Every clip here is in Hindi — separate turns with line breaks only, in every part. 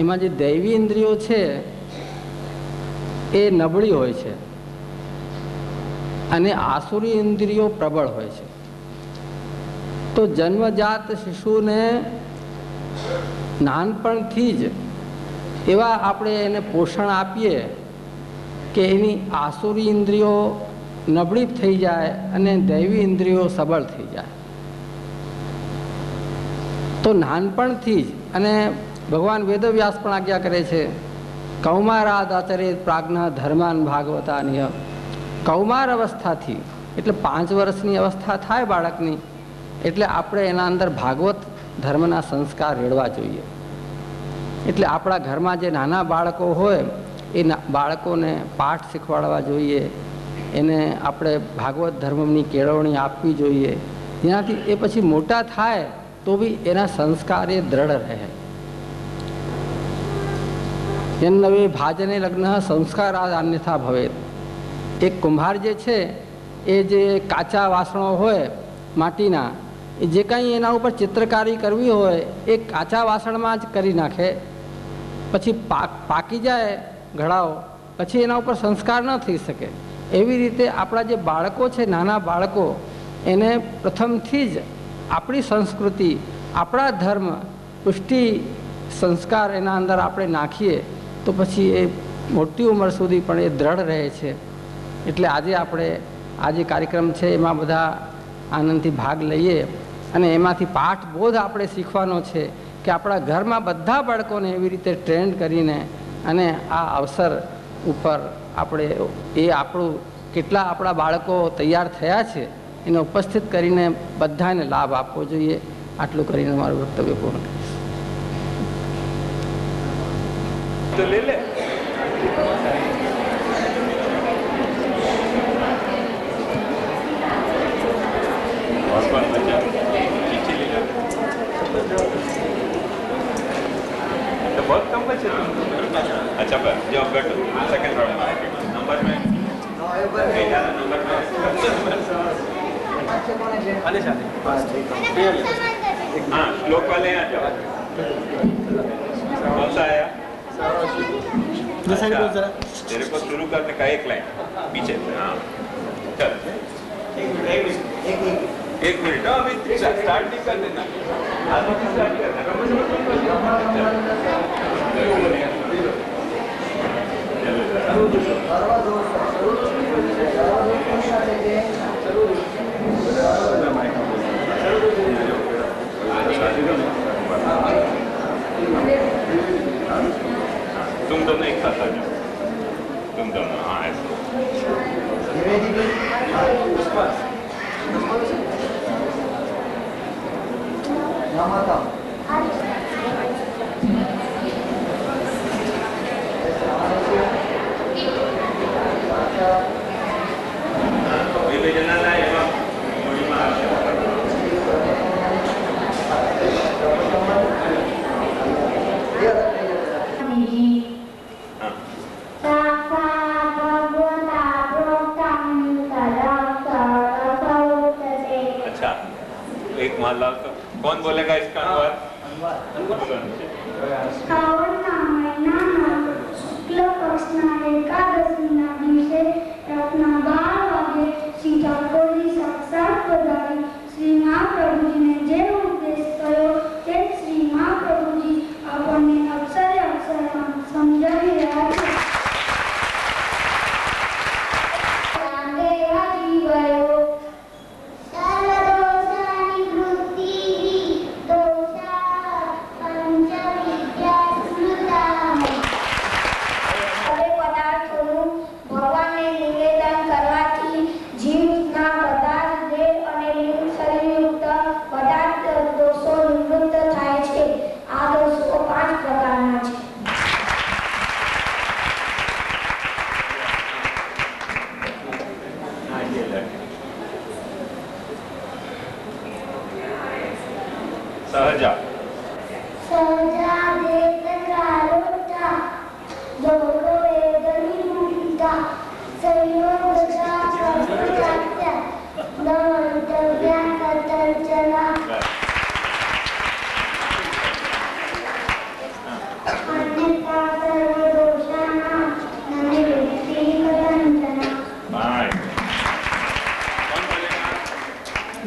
એમાં જે દૈવી ઇન્દ્રિયો છે એ નબળી હોય છે અને આસુરી ઇન્દ્રિયો પ્રબળ હોય છે. તો જન્મજાત શિશુને નાનપણથી જ એવા આપણે એને પોષણ આપીએ કે એની આસુરી ઇન્દ્રિયો નબળી થઈ જાય અને દૈવી ઇન્દ્રિયો સબળ થઈ જાય. તો નાનપણથી જ, અને ભગવાન વેદવ્યાસ પણ આજ્ઞા કરે છે, કૌમારાદ આચરે પ્રાજ્ઞ ધર્માન ભાગવતા નિયમ. કૌમાર અવસ્થાથી એટલે 5 વર્ષની અવસ્થા થાય બાળકની, એટલે આપણે એના અંદર ભાગવત ધર્મના સંસ્કાર રેડવા જોઈએ. એટલે આપણા ઘરમાં જે નાના બાળકો હોય એ બાળકોને પાઠ શીખવાડવા જોઈએ, એને આપણે ભાગવત ધર્મની કેળવણી આપવી જોઈએ, જેનાથી એ પછી મોટા થાય તો બી એના સંસ્કાર એ દ્રઢ રહે. જન્નવે ભાજને લગ્ન સંસ્કારાદ અન્યથા ભવેત. એક કુંભાર જે છે એ જે કાચા વાસણો હોય માટીના, એ જે કંઈ એના ઉપર ચિત્રકારી કરવી હોય એ કાચા વાસણમાં જ કરી નાખે. પછી પાકી જાય ઘડાઓ, પછી એના ઉપર સંસ્કાર ન થઈ શકે. એવી રીતે આપણા જે બાળકો છે, નાના બાળકો, એને પ્રથમથી જ આપણી સંસ્કૃતિ, આપણા ધર્મ, પુષ્ટિ સંસ્કાર એના અંદર આપણે નાખીએ તો પછી એ મોટી ઉંમર સુધી પણ એ દ્રઢ રહે છે. એટલે આજે આપણે આ જે કાર્યક્રમ છે એમાં બધા આનંદથી ભાગ લઈએ અને એમાંથી પાઠ બોધ આપણે શીખવાનો છે કે આપણા ઘરમાં બધા બાળકોને એવી રીતે ટ્રેન કરીને અને આ અવસર ઉપર આપણે આપણું કેટલા આપણા બાળકો તૈયાર થયા છે એને ઉપસ્થિત કરીને બધાને લાભ આપવો જોઈએ. આટલું કરીને મારું વક્તવ્ય પૂર્ણ કરીશ.
તો લે લે. बहुत कम बचे तुम. अच्छा पर जो बैठो सेकंड राउंड में नंबर में नंबर में हाँ श्लोक वाले यहाँ जाओ. कौन सा आया? तेरे को शुरू करने का एक लाइन पीछे. हाँ चल एक मिनट. अभी स्टार्ट नहीं कर देना. स्टार्ट करना. तुम दोनों एक साथ आ जाओ. तुम दोनों हाँ ऐसे. एक माला तो कौन बोलेगा इसका अनुवाद?
श्री महाप्रभु जी ने जे उपदेश करो ते श्री महाप्रभु जी अपने अक्षरे अक्षर समझावी રહ્યા છે. अच्छा, एक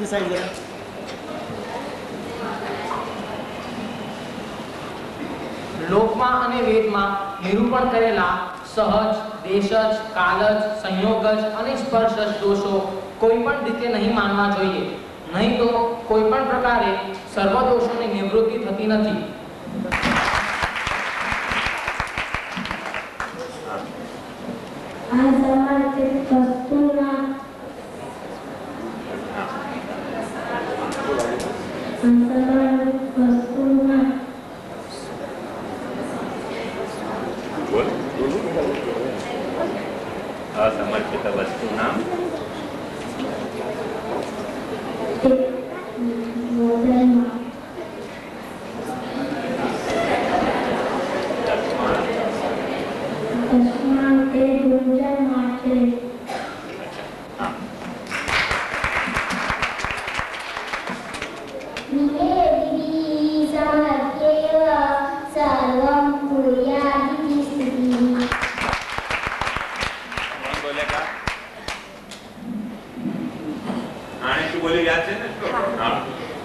साइड जरा
લોકમાં અને વેદમાં નિરૂપણ કરેલા સહજ, દેશજ, કાલજ, સંયોગજ અને સ્પર્શજ દોષો કોઈ પણ રીતે નહીં માનવા જોઈએ, નહીં તો કોઈ પણ પ્રકારે સર્વ દોષોની નિવૃત્તિ થતી નથી.
આ સમર્પિત વસ્તુના
असमर्पित वस्तूनां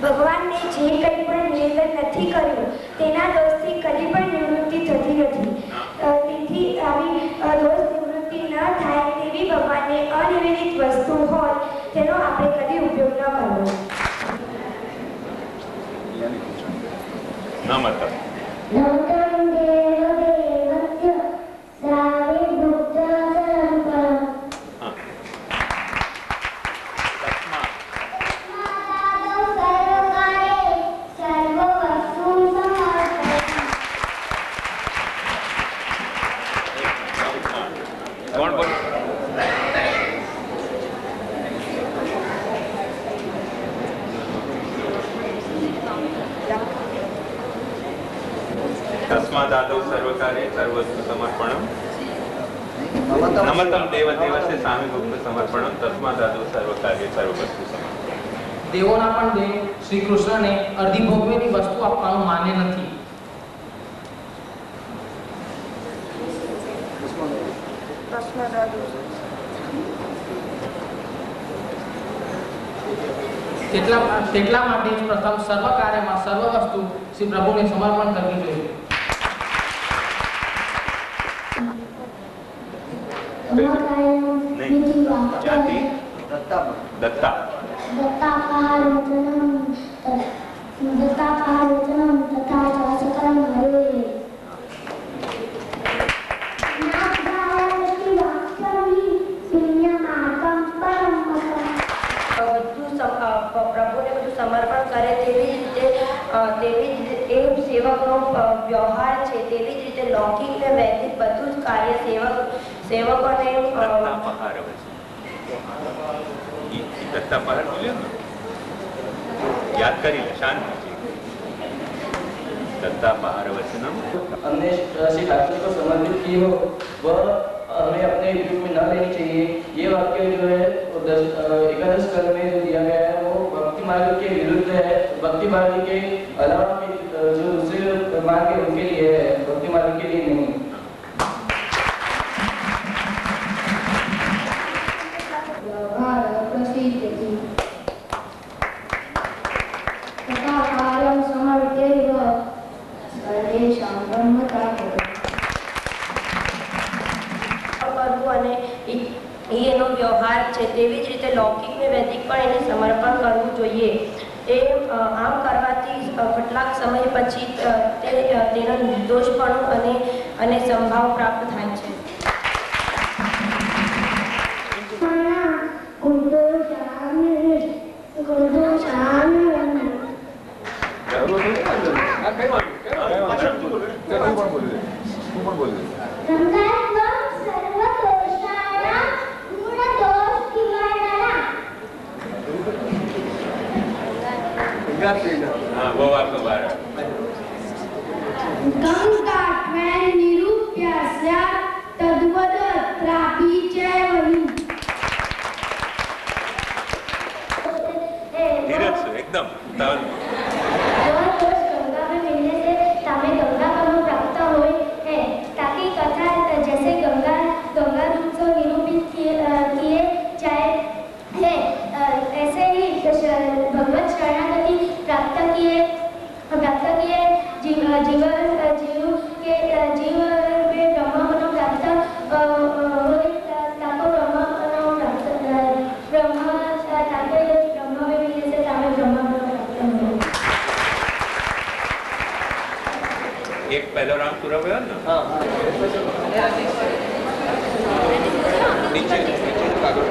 ભગવાનને જે કંઈ પણ નિવેદન નથી કર્યું તેના દોષથી કદી પણ નિવૃત્તિ થતી નથી. તેથી આવી દોષ નિવૃત્તિ ન થાય તેવી ભગવાનને અનિવેદિત વસ્તુ હોય તેનો આપણે કદી ઉપયોગ ન કરવો.
ન મતલબ तस्मादादौ सर्वकार्ये सर्वस्तु समर्पणं नमतं देवदेवस्य सामीगुप्त समर्पणं तस्मादादौ सर्वकार्ये सर्ववस्तु समर्पणं.
દેવોના પણ દેવ શ્રી કૃષ્ણને અર્ધી ભોગવેલી વસ્તુ આપવાનું માન્ય નથી. તેટલા માટે જ પ્રથમ સર્વ કાર્યમાં સર્વ વસ્તુ શ્રી પ્રભુને સમર્પણ કરવી જોઈએ.
जाति दत्ता
तथा सकलं हरे
પ્રભુને બધું સમર્પણ કરે તેવી જ રીતે એ સેવકનો વ્યવહાર છે. તેવી જ રીતે લૌકિક ને વૈદિક બધું જ કાર્ય સેવકોને
दत्तापहार बोले ना, याद करी ले शांति. दत्तापहार वचनम
हमने श्री ठाकुर को समर्पित की हो वह हमें अपने उपयोग में न लेनी चाहिए. ये वाक्य जो है एकादश स्कंद में जो दिया गया है वो भक्ति मार्ग के विरुद्ध है. भक्ति मार्ग के अलावा जो दूसरे मार्ग है उनके लिए है, भक्ति मार्ग के लिए नहीं.
એનો વ્યવહાર છે તેવી જ રીતે લૌકિક ને વૈદિક પણ એને સમર્પણ કરવું જોઈએ. એ આમ કરવાથી કેટલાક સમય પછી તેનો નિર્દોષપણું અને સંભાવ પ્રાપ્ત થાય છે.
वो आपका बारह
गंगात्मैन निरूप्यस्य तद्वद त्रापि च वहि.
धीरज से एकदम ताल
गंगा में मिलने से हमें गंगा का रूप प्राप्त हुए है ताकि कथा जैसे गंगा रूप से निरूपित किए जाए है ऐसे ही
राउंड पूरा हुआ ना?
हाँ
नीचे कागज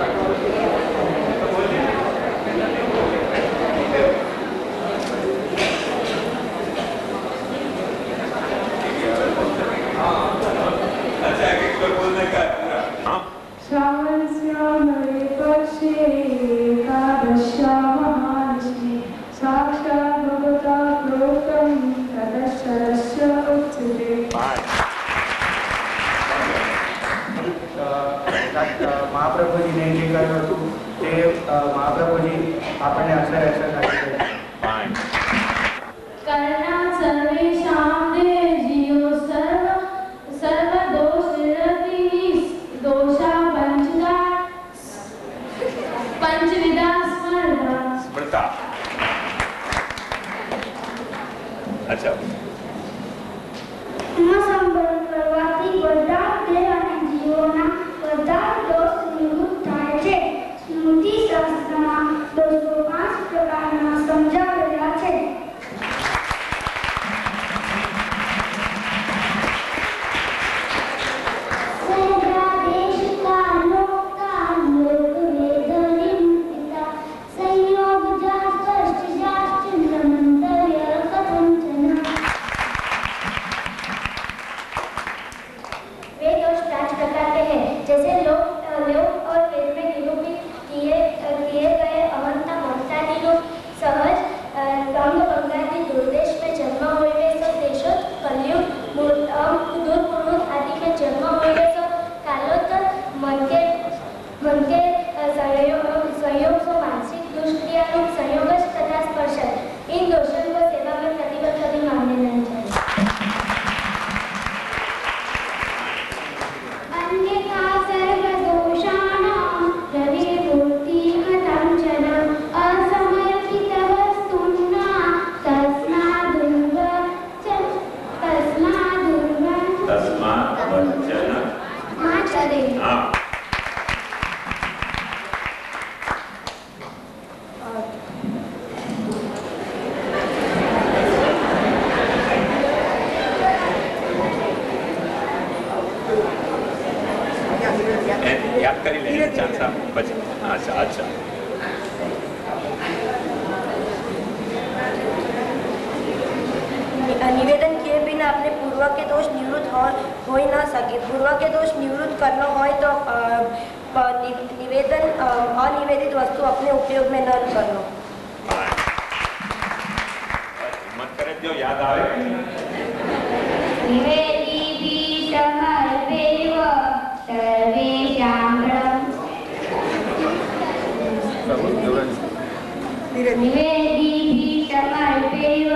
अच्छा एक बोलने का हाँ
श्रावणस्यामरे पक्षे एकादश्या महालक्ष्मी साक्षात् भगवता प्रोक्तं तदक्षरस्य उच्यते।
મહાપ્રભુજીને જે કર્યું હતું તે મહાપ્રભુજી આપણને અક્ષર અક્ષર કાઢી દે.
कर्णा सर्वेषां देवजीयो सर्वदोषनिरतिः दोषा पंचविधा
स्मृता. अच्छा
સંબંધ કરવાથી બધા દેહ અને જીવોના બધા દોષ નિવૃત્ત થાય છે. સ્મૃતિ શાસ્ત્રમાં 205 પ્રકારના સમજાવેલા છે.
याद करी लेने चांस आप बच. अच्छा अच्छा
निवेदन किए बिना अपने पूर्व के दोष निवृत्त हो ही ना सके. पूर्व के दोष निवृत्त करना हो तो निवेदन अनिवेदित वस्तु अपने उपयोग में न करना.
मत करे जो याद आवे.
निवेदीभिः समर्पैव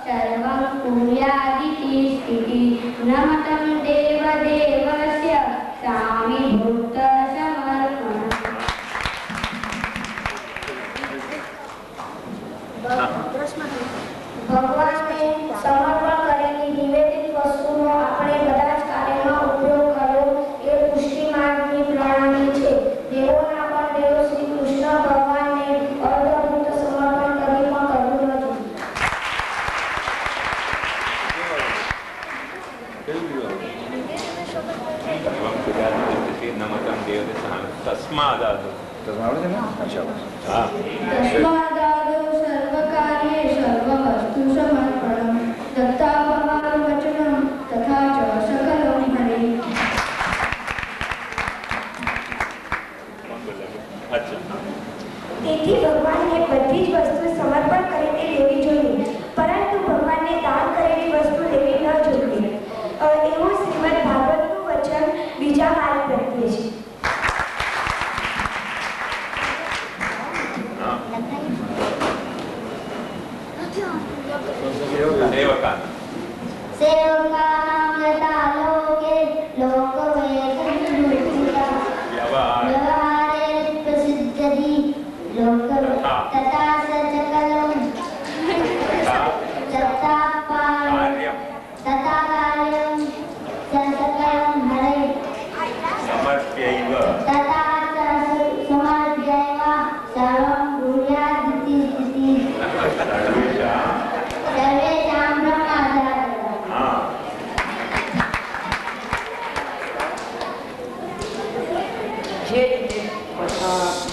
सर्वं कुर्यादिति स्थितिः नमतं देवदेवस्य सामीभूत समर्पणम्. ભગવાનને સમર્પણ કરેલી નિવેદિત વસ્તુનો આપણે બધા જ કાર્યમાં ઉપયોગ કર્યો એ પુષ્ટિ માર્ગની પ્રણાલી છે. દેવોના પણ દેવ શ્રી કૃષ્ણ ભગવાનને અર્ધભૂત સમર્પણ કરી પણ કર્યું નથી.
नमतं देव तस्मादादौ.
तस्मादादौ सर्वकार्ये सर्ववस्तु समर्पणं दत्तापहारवचनं तथा च सकलं हरे.
તેથી ભગવાનને બધી જ વસ્તુ સમર્પણ કરીને લેવી જોઈએ, પરંતુ ભગવાનને દાન કરેલી વસ્તુ લેવી ન જોઈએ. એવું શ્રીમદ ભાગવતનું વચન બીજા માર્ગ પ્રત્યે છે.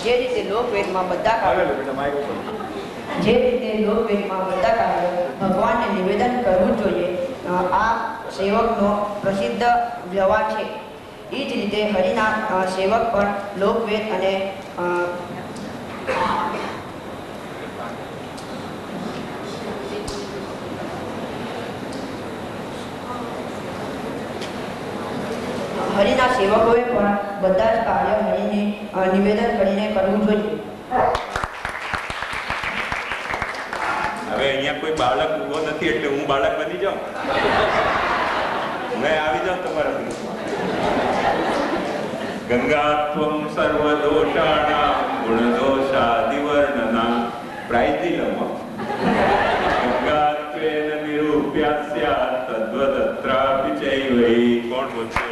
જે રીતે લોકવેદમાં બધા કાર્યો ભગવાનને નિવેદન કરવું જોઈએ, આ સેવકનો પ્રસિદ્ધ વ્યવહાર છે. એ જ રીતે હરિના સેવક પણ લોકવેદ અને હરિના સેવકોએ પણ બધા જ કાર્ય હરિને નિવેદન કરીને કરવું જોઈએ.
હવે અહીંયા કોઈ બાળક ઊભો નથી એટલે હું બાળક બની જાઉં, મેં આવી જાઉં તમારા ગ્રુપમાં. ગંગાત્વમ સર્વદોષાણામ ગુણદોષાદિવર્ણના પ્રાઇઝ નહીં લઉં. ગંગાત્વેન નિરૂપ્યાસ્યા તદ્વદત્રાપી ચૈવૈ. કોણ બોલશે?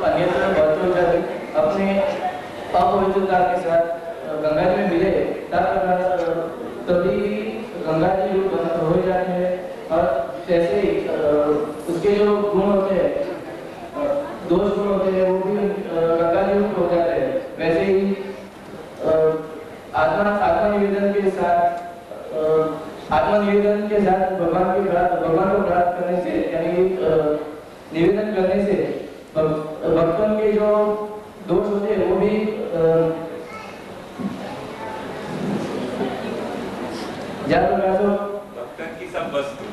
अन्यत्र बहुतों जब अपने अपवित्रता के साथ गंगा जी में मिले तभी गंगा जी रूप हो जाते हैं. और जैसे ही उसके जो गुण होते हैं, दोष गुण होते हैं, वो भी गंगा जी रूप हो जाते हैं. वैसे ही आत्मनिवेदन के साथ भगवान को प्राप्त करने से, यानी निवेदन करने से भक्तों के जो दोष होते हैं वो भी
भक्तन की सब वस्तु,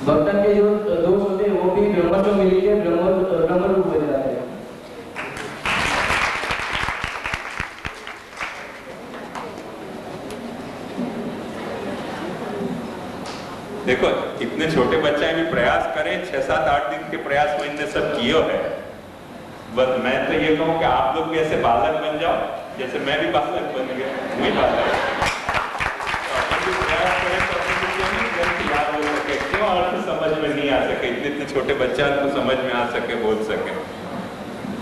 भक्तन के जो दोष होते हैं वो भी ब्रह्म को मिलके ब्रह्म रूप हो जाते हैं.
देखो इतने छोटे बच्चे भी प्रयास करें, 6-7-8 दिन के प्रयास में इनने सब किया है. बस मैं तो ये कहूँ कि आप लोग भी ऐसे बालक बन जाओ जैसे मैं भी बालक बन गया. वही बालक प्रयास करें तो याद हो सके, क्यों अर्थ समझ में नहीं आ सके, इतने छोटे बच्चा को समझ में आ सके, बोल सके.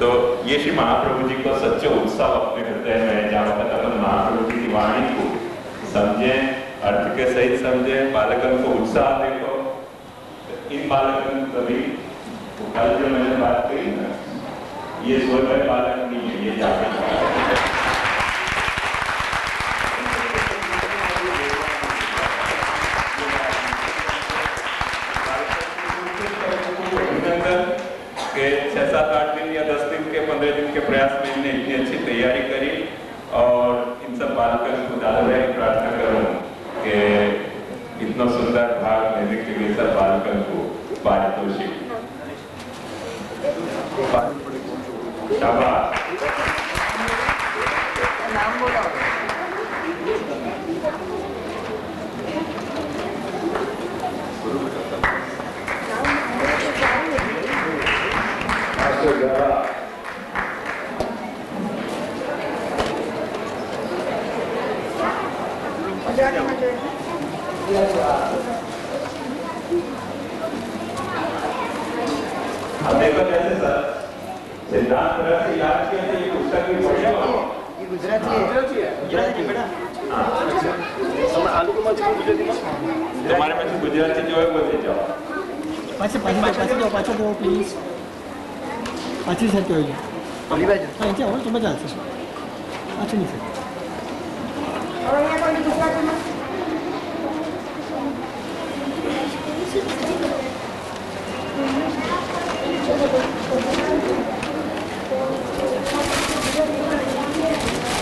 तो ये श्री महाप्रभु जी को सच्चे उत्साह अपने हृदय में, जहाँ वक्त अपन महाप्रभु जी की वाणी को समझे, अर्थ के सहित समझे, बालकन को उत्साह देखो. इन बालकन कभी कल जो मैंने बात कही ना, ये सोच रहे बालक नहीं है, ये जागृत बालक है. के 6-7-8 दिन या 10 दिन के 15 दिन के प्रयास में इन्हें इतनी अच्छी तैयारी करी. और इन सब बालकन को दादा भाई प्रार्थना करूं कि इतना सुंदर भाग लेने के लिए सब बालकन को पारितोषिक. शाबाश.
नाम बोलो.
अब देखो कैसे सर सिद्धांत तरह से याद किया तो ये पुस्तक भी पढ़िए.
ये गुजराती है बेटा.
आलू को मत गुजराती में तुम्हारे में से गुजराती जो है वो ले जाओ.
पाछे दो प्लीज. पाछी साइड हो जाओ.
बोली बाजू.
हाँ क्या हो तो मजा आता है. पाछे नहीं सर.
और यहाँ कोई गुजराती में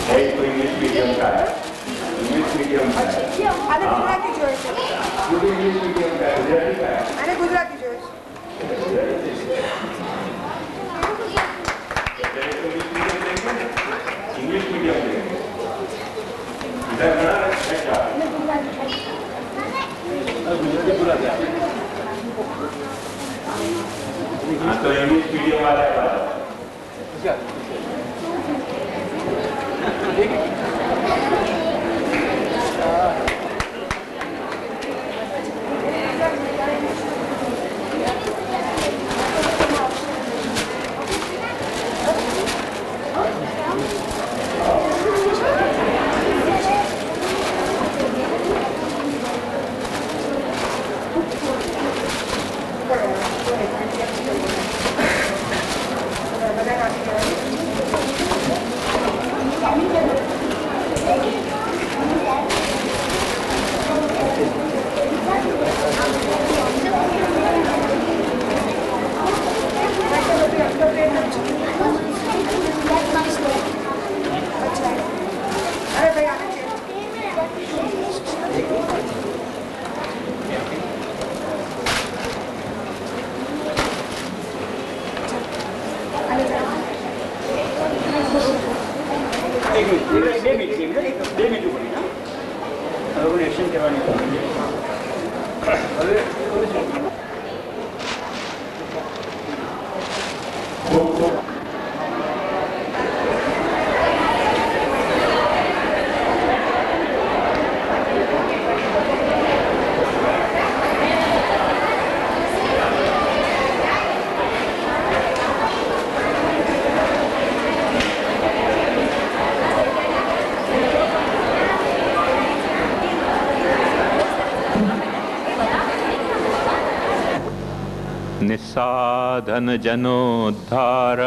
तो इंग्लिश मीडियम का है, इंग्लिश मीडियम का है.
अरे गुजराती जो है
इंग्लिश मीडियम का है, गुजराती का है.
अरे गुजराती जो है
इंग्लिश मीडियम देखेंगे. इधर बना अच्छा. हाँ तो इंग्लिश मीडियम वाला है.
એક્શન કરવાની હવે
निस्साधन जनोद्धार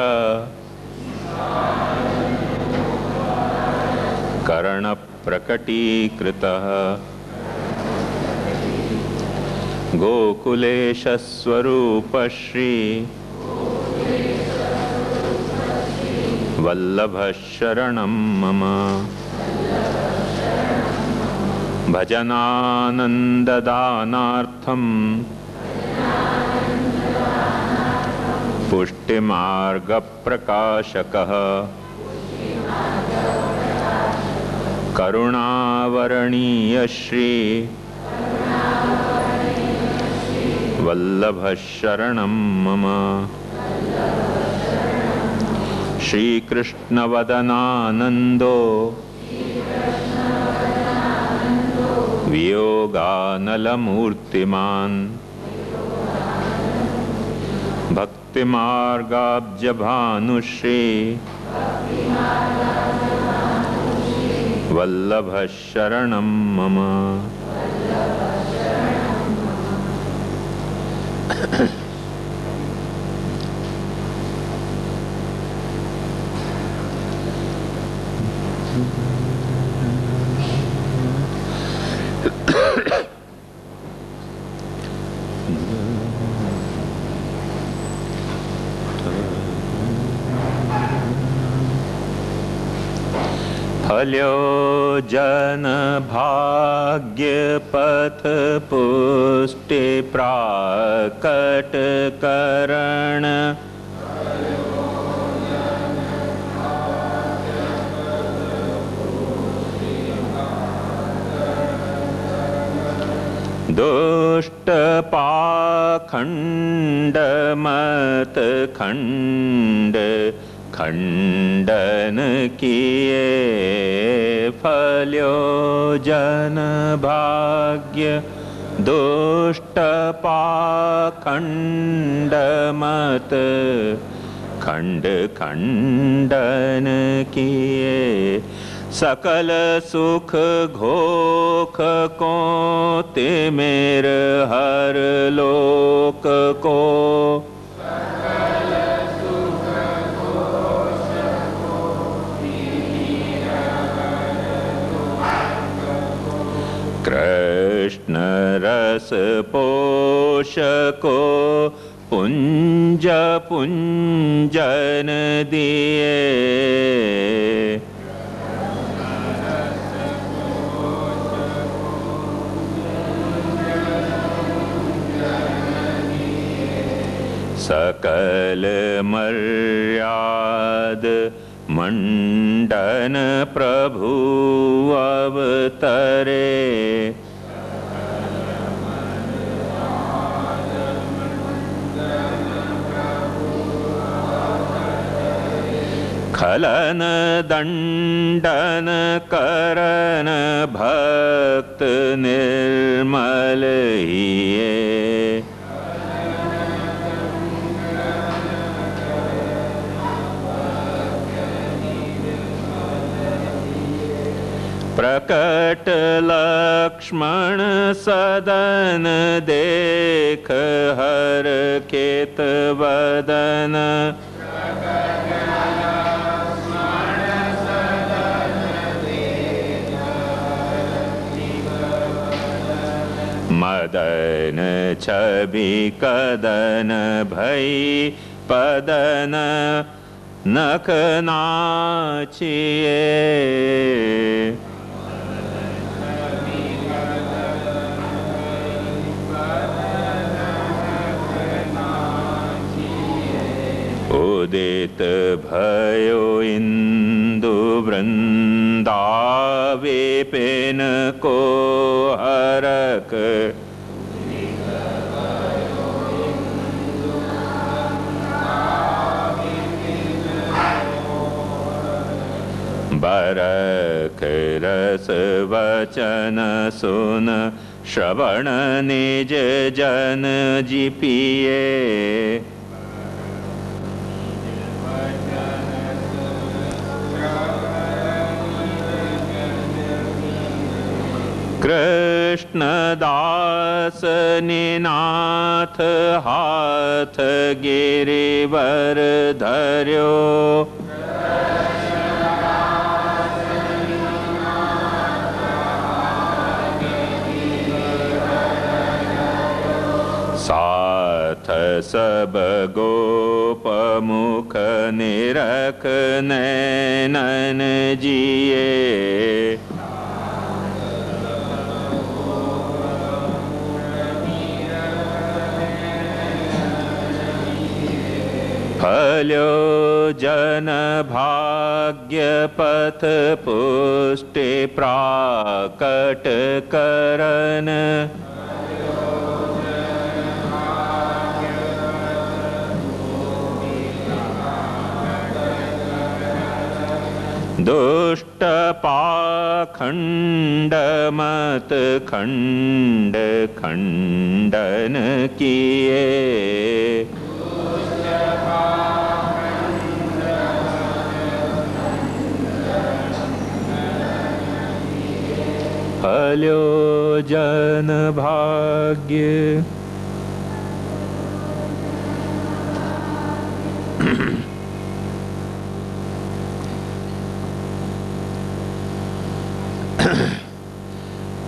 कर्ण प्रकटीकृतः गोकुलेश स्वरूप श्री वल्लभ शरणं मम भजनानन्ददानार्थं पुष्टिमार्गप्रकाशकः करुणावरणीय श्री वल्लभ शरणं मम श्रीकृष्णवदनानन्दो वियोगानलमूर्तिमान् भक्तिमार्गाब्जभानुश्री वल्लभ शरणं मम फल्यो जन भाग्य पथ पुष्टि प्राकट करण दुष्ट पाखंड मत खंड खंडन किए फल्यो जन भाग्य दुष्ट पाखंड मत खंड खंडन किए सकल सुख घोख को तिमिर हर लोक को कृष्ण रस पोषको पुंज पुंजन दिए सकल मर्याद मंडन प्रभु अवतरे खलन दंडन करन भक्त निर्मल हिये प्रकट लक्ष्मण सदन देख हर केत वदन मदन छवि कदन भई पदन नख नाचिए उदित भयो इंदु वृंद विपिन को हरक बरख रस वचन सुन श्रवण निज जन जी पिए। कृष्ण दास निनाथ हाथ गिरिवर धर्यो। साथ सब गोप मुख निरख नैनन जिए। फल्यो जन भाग्य पथ पुष्टि प्राकट करन। दुष्ट पाखंड मत खंड खंडन किए। फल्यो जन भाग्य।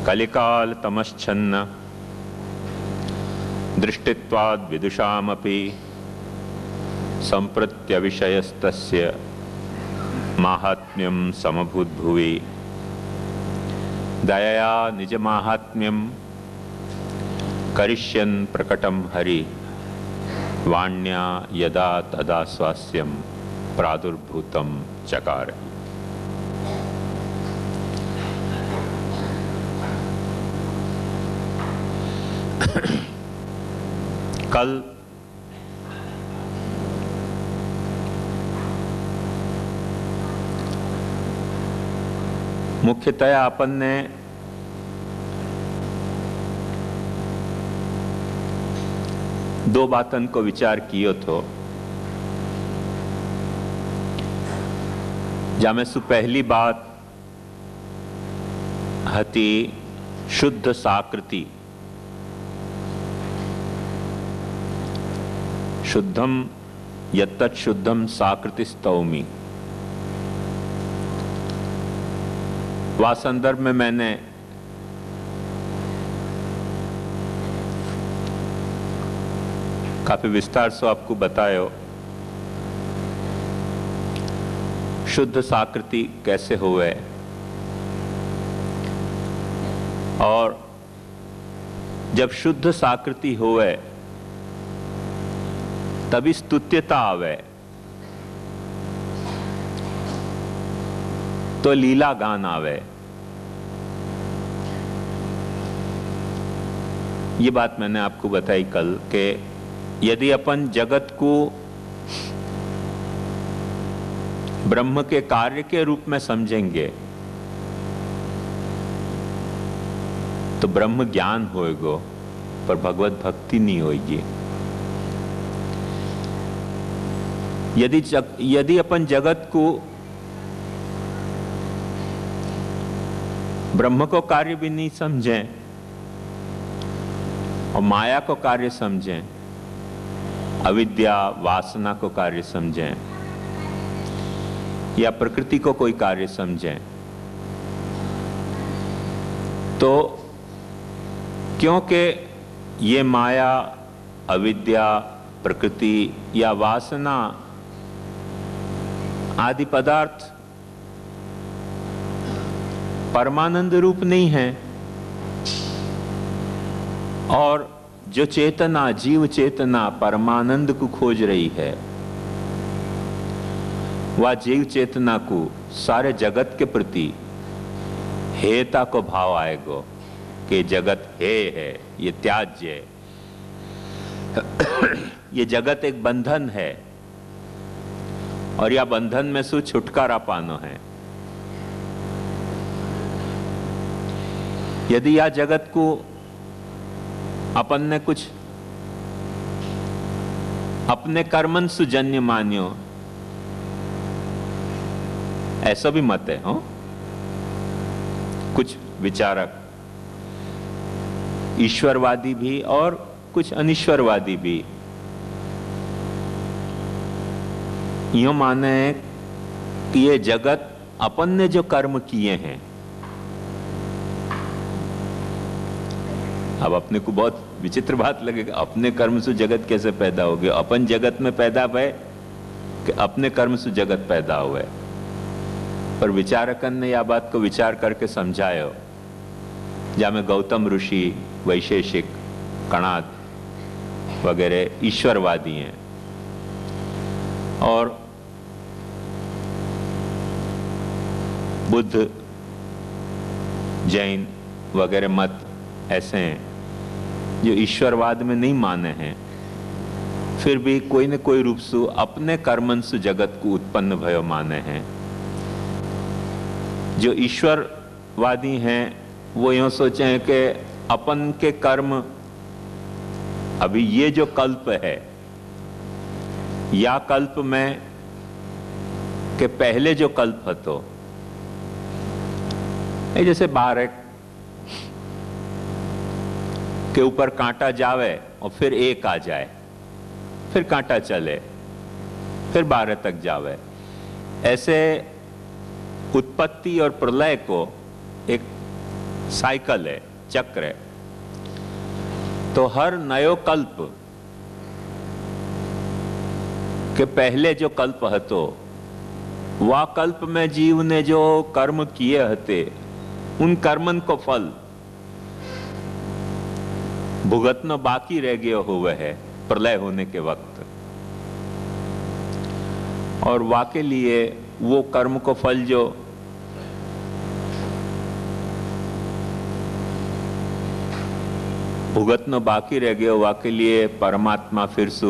कलिकाल तमश्छन्न दृष्टित्वाद् विदुषामपि संप्रत्यविषयस्तस्य माहात्म्यं समभूद्भुवि। दयया निजमाहात्म्यं करिष्यन् प्रकटं हरि। वाण्या यदा तदा स्वास्यं प्रादुर्भूतं चकार। कल मुख्यतया अपन ने दो बातन को विचार कियो तो जामे सु पहली बात हती शुद्ध साकृति। शुद्धम यत्तत् शुद्धम साकृति स्तौमि। वह संदर्भ में मैंने काफी विस्तार से आपको बतायो शुद्ध साकृति कैसे हुए और जब शुद्ध साकृति हुए तभी स्तुत्यता आवे तो लीला गान आवे। ये बात मैंने आपको बताई कल कि यदि अपन जगत को ब्रह्म के कार्य के रूप में समझेंगे तो ब्रह्म ज्ञान होएगा पर भगवत भक्ति नहीं होगी। यदि अपन जगत को ब्रह्म को कार्य भी नहीं समझें और माया को कार्य समझें, अविद्या वासना को कार्य समझें या प्रकृति को कोई कार्य समझें तो क्योंकि ये माया अविद्या प्रकृति या वासना आदि पदार्थ परमानंद रूप नहीं है और जो चेतना जीव चेतना परमानंद को खोज रही है वह जीव चेतना को सारे जगत के प्रति हेता को भाव आएगा कि जगत है, ये त्याज्य है, ये जगत एक बंधन है और यह बंधन में से छुटकारा पाना है। यदि यह जगत को अपन ने कुछ अपने कर्मन सुजन्य मान्यो, ऐसा भी मत है। हो कुछ विचारक ईश्वरवादी भी और कुछ अनिश्वरवादी भी यूं माने कि ये जगत अपन ने जो कर्म किए हैं, अब अपने को बहुत विचित्र बात लगेगा, अपने कर्म से जगत कैसे पैदा हो गया? अपन जगत में पैदा भय कि अपने कर्म से जगत पैदा हुए। पर विचारकन ने यह बात को विचार करके समझायो, जहाँ में गौतम ऋषि, वैशेषिक, कणाद वगैरह ईश्वरवादी हैं और बुद्ध, जैन वगैरह मत ऐसे हैं जो ईश्वरवाद में नहीं माने हैं, फिर भी कोई न कोई रूप से अपने कर्मन से जगत को उत्पन्न भयो माने हैं। जो ईश्वरवादी हैं वो यूं सोचे हैं कि अपन के कर्म, अभी ये जो कल्प है या कल्प में के पहले जो कल्प હતો, जैसे बारक के ऊपर कांटा जावे और फिर एक आ जाए, फिर कांटा चले, फिर 12 तक जावे, ऐसे उत्पत्ति और प्रलय को एक साइकिल है, चक्र है। तो हर नयो कल्प के पहले जो कल्प હતો, वह कल्प में जीव ने जो कर्म किए हते, उन कर्मन को फल भुगतना बाकी रह गया हुआ है प्रलय होने के वक्त, और वाके लिए वो कर्म को फल जो भुगतना बाकी रह गया, वाके लिए परमात्मा फिर से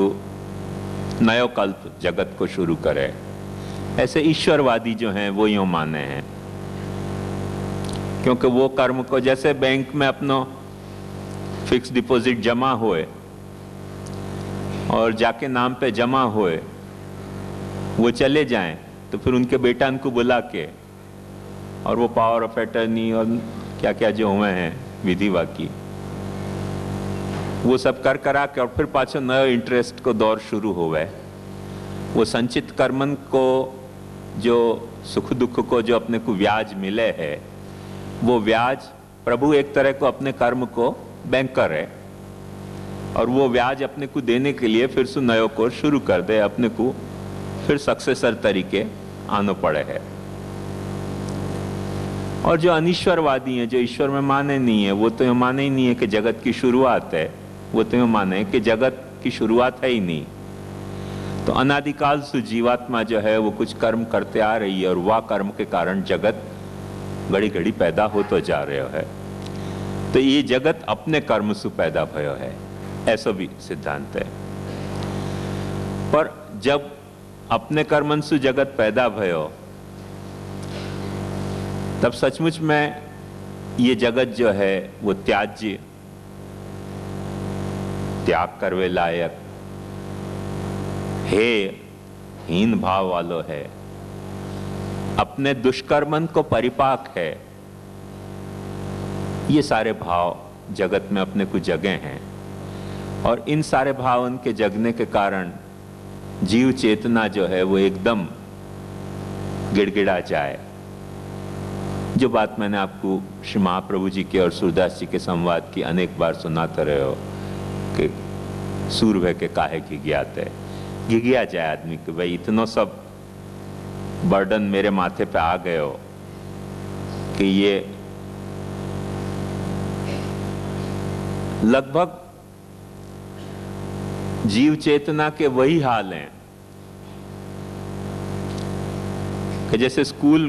नयो कल्प जगत को शुरू करे। ऐसे ईश्वरवादी जो हैं वो यूं माने हैं, क्योंकि वो कर्म को, जैसे बैंक में अपना फिक्स डिपॉजिट जमा होए और जाके नाम पे जमा होए, वो चले जाएं तो फिर उनके बेटा उनको बुला के और वो पावर ऑफ अटर्नी और क्या क्या जो हुए हैं विधि वाकी, वो सब कर करा के और फिर पाछो नयो इंटरेस्ट को दौर शुरू होवे। वो संचित कर्मन को जो सुख दुख को जो अपने को ब्याज मिले है, वो ब्याज प्रभु एक तरह को अपने कर्म को बैंकर है और वो ब्याज अपने को देने के लिए फिर से नयो कोर्स शुरू कर दे, अपने को फिर सक्सेसर तरीके आना पड़े है। और जो अनिश्वरवादी हैं, जो ईश्वर में माने नहीं है, वो तो ये माने ही नहीं है कि जगत की शुरुआत है, वो तो ये माने कि जगत की शुरुआत है ही नहीं। तो अनादिकाल से जीवात्मा जो है वो कुछ कर्म करते आ रही है और वह कर्म के कारण जगत घड़ी घड़ी पैदा हो तो जा रहे है। तो ये जगत अपने कर्म से पैदा भयो है, ऐसा भी सिद्धांत है। पर जब अपने कर्मन से जगत पैदा भयो, तब सचमुच में ये जगत जो है वो त्याज्य, त्याग करवे लायक है, हीन भाव वालो है, अपने दुष्कर्मन को परिपाक है। ये सारे भाव जगत में अपने को जगे हैं और इन सारे भावन के जगने के कारण जीव चेतना जो है वो एकदम गिड़गिड़ा जाए। जो बात मैंने आपको श्री महाप्रभु जी के और सूरदास जी के संवाद की अनेक बार सुनाते रहे हो कि सूर्य के काहे घिघियात है, घिघिया जाए आदमी कि भाई इतना सब बर्डन मेरे माथे पे आ गए हो कि ये लगभग जीव चेतना के वही हाल हैं कि जैसे स्कूल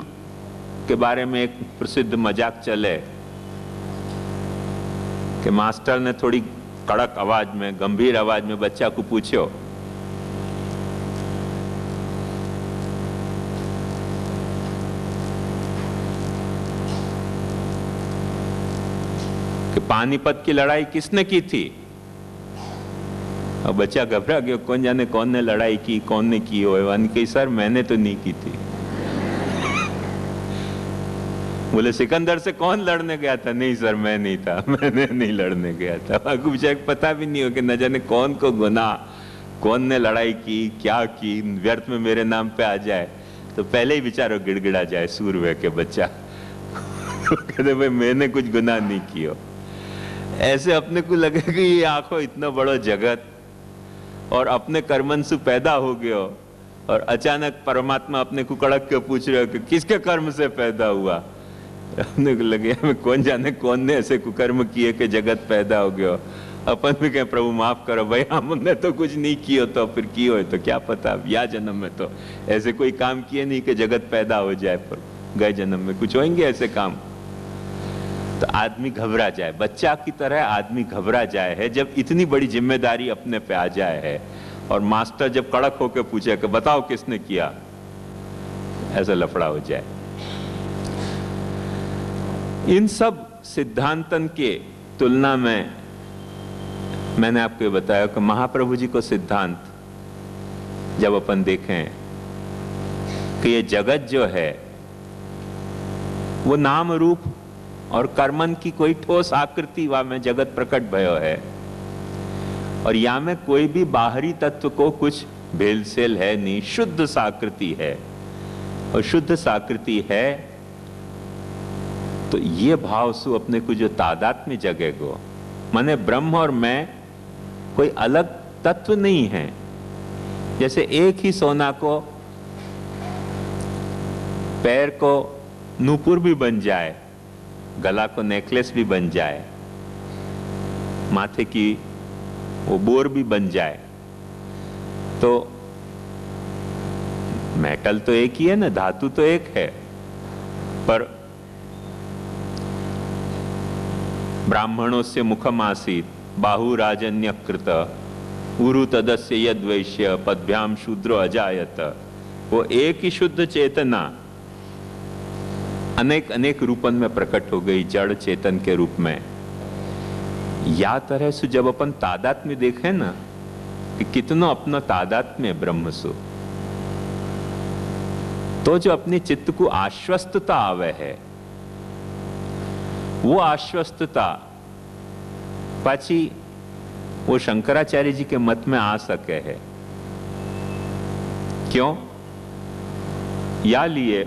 के बारे में एक प्रसिद्ध मजाक चले कि मास्टर ने थोड़ी कड़क आवाज में, गंभीर आवाज में बच्चा को पूछो कि पानीपत की लड़ाई किसने की थी। और बच्चा घबरा गया, कौन जाने कौन ने लड़ाई की, कौन ने की हो। कही सर मैंने तो नहीं की थी। बोले सिकंदर से कौन लड़ने गया था? नहीं सर मैं नहीं था, मैंने नहीं लड़ने गया था। आपको बेचारे पता भी नहीं हो कि न जाने कौन को गुना, कौन ने लड़ाई की, क्या की, व्यर्थ में मेरे नाम पे आ जाए तो पहले ही बेचारा गिड़गिड़ा जाए सूरवे के बच्चा। कहते भाई मैंने कुछ गुनाह नहीं किया। ऐसे अपने को लगे कि ये आंखों इतना बड़ा जगत और अपने कर्मन से पैदा हो गयो और अचानक परमात्मा अपने को कड़क के पूछ रहे हो कि किसके कर्म से पैदा हुआ। अपने को लगे हमें कौन जाने कौन ने ऐसे कुकर्म किए कि जगत पैदा हो गया। अपन भी कहें प्रभु माफ करो भाई, हमने तो कुछ नहीं किया, तो फिर किए तो क्या पता, या जन्म में तो ऐसे कोई काम किए नहीं कि जगत पैदा हो जाए, पर गए जन्म में कुछ होंगे ऐसे काम। तो आदमी घबरा जाए, बच्चा की तरह आदमी घबरा जाए है जब इतनी बड़ी जिम्मेदारी अपने पे आ जाए है। और मास्टर जब कड़क होकर पूछे कि बताओ किसने किया, ऐसा लफड़ा हो जाए। इन सब सिद्धांतन के तुलना में मैंने आपको बताया कि महाप्रभु जी को सिद्धांत जब अपन देखें कि ये जगत जो है वो नाम रूप और कर्मन की कोई ठोस आकृति वा में जगत प्रकट भयो है, और या में कोई भी बाहरी तत्व को कुछ भेलसेल है नहीं, शुद्ध साकृति है। और शुद्ध साकृति है तो ये भाव सु अपने को जो तादात्म्य जगेगो, माने ब्रह्म और मैं कोई अलग तत्व नहीं है। जैसे एक ही सोना को पैर को नूपुर भी बन जाए, गला को नेकलेस भी बन जाए, माथे की वो बोर भी बन जाए, तो मेटल तो एक ही है ना, धातु तो एक है। पर ब्राह्मणों से मुखम आसीत बाहु राजन्य कृत उरु तदस्य यद्वैश्य पद्भ्याम शूद्रो अजायत। वो एक ही शुद्ध चेतना अनेक अनेक रूपन में प्रकट हो गई, जड़ चेतन के रूप में। या तरह से जब अपन तादात्म्य देखें ना कि कितना अपना तादात्म्य ब्रह्म सु, तो जो अपने चित्त को आश्वस्तता आवे है, वो आश्वस्तता पाची वो शंकराचार्य जी के मत में आ सके है। क्यों? या लिए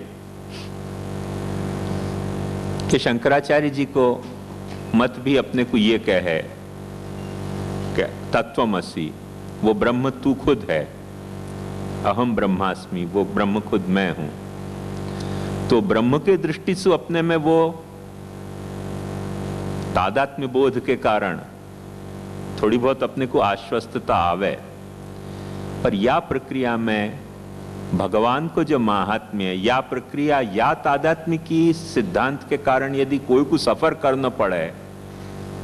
कि शंकराचार्य जी को मत भी अपने को ये कहे कि तत्वमसि, वो ब्रह्म तू खुद है, अहम ब्रह्मास्मि, वो ब्रह्म खुद मैं हूं। तो ब्रह्म के दृष्टि से अपने में वो तादात्म्य बोध के कारण थोड़ी बहुत अपने को आश्वस्तता आवे। पर या प्रक्रिया में भगवान को जो महात्म्य, या प्रक्रिया या तादात्म्य की सिद्धांत के कारण यदि कोई को सफर करना पड़े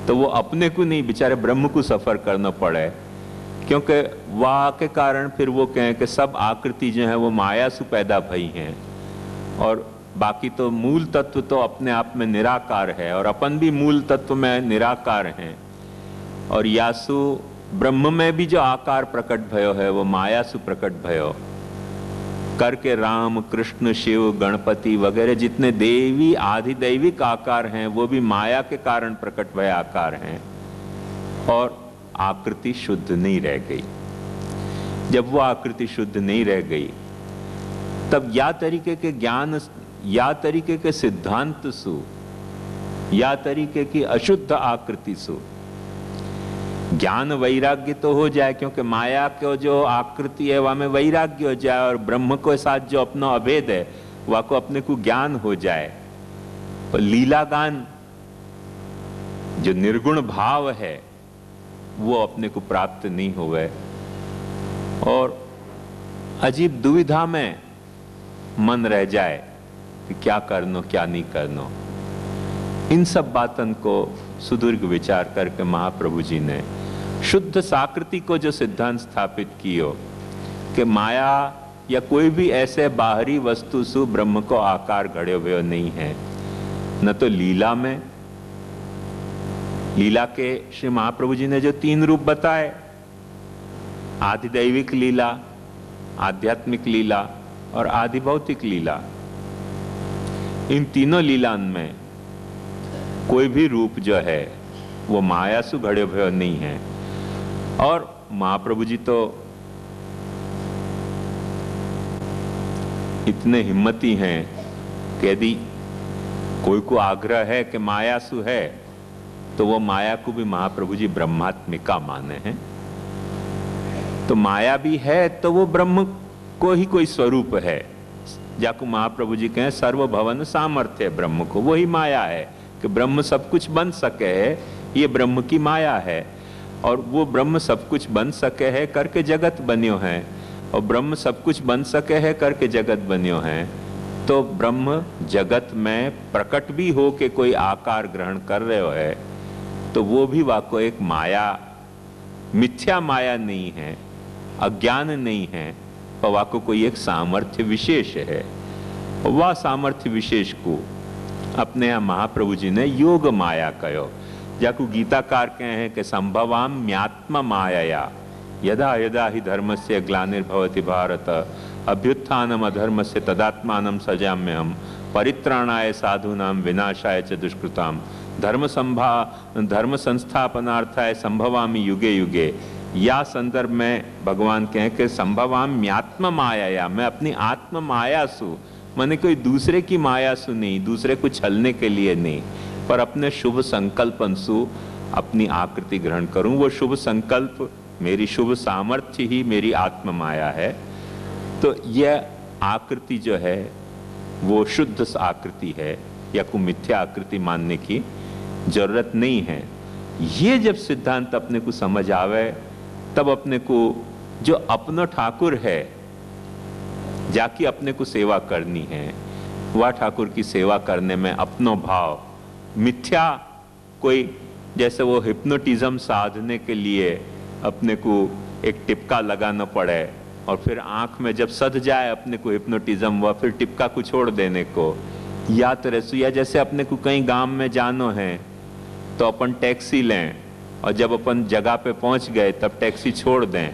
तो वो अपने को नहीं, बेचारे ब्रह्म को सफर करना पड़े। क्योंकि वाह के कारण फिर वो कहें कि सब आकृति जो है वो माया से पैदा भई हैं, और बाकी तो मूल तत्व तो अपने आप में निराकार है, और अपन भी मूल तत्व में निराकार हैं। और यासु ब्रह्म में भी जो आकार प्रकट भयो है वो माया से प्रकट भयो करके। राम कृष्ण शिव गणपति वगैरह जितने देवी आधिदैविक आकार हैं वो भी माया के कारण प्रकट भय आकार हैं, और आकृति शुद्ध नहीं रह गई। जब वो आकृति शुद्ध नहीं रह गई तब या तरीके के ज्ञान, या तरीके के सिद्धांत सु, या तरीके की अशुद्ध आकृति सु ज्ञान वैराग्य तो हो जाए, क्योंकि माया को जो आकृति है वह में वैराग्य हो जाए, और ब्रह्म के साथ जो अपना अभेद है वह को अपने को ज्ञान हो जाए। और लीला गान जो निर्गुण भाव है वो अपने को प्राप्त नहीं हुए। और अजीब दुविधा में मन रह जाए कि क्या करनो क्या नहीं करनो। इन सब बातन को सुदीर्घ विचार करके महाप्रभु जी ने शुद्ध साकृति को जो सिद्धांत स्थापित कियो कि माया या कोई भी ऐसे बाहरी वस्तु सु ब्रह्म को आकार घड़े हुए नहीं है। न तो लीला में, लीला के श्री महाप्रभु जी ने जो 3 रूप बताए, आधिदैविक लीला, आध्यात्मिक लीला और आधिभौतिक लीला, इन तीनों लीला में कोई भी रूप जो है वो माया से घड़े हुए नहीं है। और महाप्रभु जी तो इतने हिम्मती हैं कि यदि कोई को आग्रह है कि माया सु है तो वो माया को भी महाप्रभु जी ब्रह्मात्मिका माने हैं। तो माया भी है तो वो ब्रह्म को ही कोई स्वरूप है। जाको महाप्रभु जी कहें सर्वभवन सामर्थ्य ब्रह्म को, वही माया है कि ब्रह्म सब कुछ बन सके है, ये ब्रह्म की माया है। और वो ब्रह्म सब कुछ बन सके है करके जगत बन्यो है, और ब्रह्म सब कुछ बन सके है करके जगत बन्यो है। तो ब्रह्म जगत में प्रकट भी हो के कोई आकार ग्रहण कर रहे हो है तो वो भी वाको एक माया, मिथ्या माया नहीं है, अज्ञान नहीं है, पर वाको कोई एक सामर्थ्य विशेष है। और वह सामर्थ्य विशेष को अपने यहाँ महाप्रभु जी ने योग माया कहो। जाकू गीताकार कहे हैं कि संभवाम्यात्म माया यदा यदा ही धर्मस्य ग्लानिर्भवति भारत अभ्युत्थानम अधर्मस्य तदात्मानं सजाम्यहम् परित्राणाय साधूनां विनाशाय च दुष्कृताम् धर्म संस्थापनार्थाय संभवामि युगे युगे। या संदर्भ में भगवान कहें कि संभवाम्यात्म माया, मैं अपनी आत्म माया सु, मैंने कोई दूसरे की माया सु नहीं, दूसरे को छलने के लिए नहीं, पर अपने शुभ संकल्पन सु अपनी आकृति ग्रहण करूं। वो शुभ संकल्प, मेरी शुभ सामर्थ्य ही मेरी आत्म माया है। तो यह आकृति जो है वो शुद्ध आकृति है, या को मिथ्या आकृति मानने की जरूरत नहीं है। ये जब सिद्धांत अपने को समझ आवे तब अपने को जो अपनो ठाकुर है, जाकी अपने को सेवा करनी है, वह ठाकुर की सेवा करने में अपनो भाव, मिथ्या कोई जैसे वो हिप्नोटिज्म साधने के लिए अपने को एक टिपका लगाना पड़े और फिर आंख में जब सध जाए अपने को हिप्नोटिज्म, वह फिर टिपका को छोड़ देने को, या तो रसोईया जैसे अपने को कहीं गांव में जानो है तो अपन टैक्सी लें और जब अपन जगह पे पहुंच गए तब टैक्सी छोड़ दें,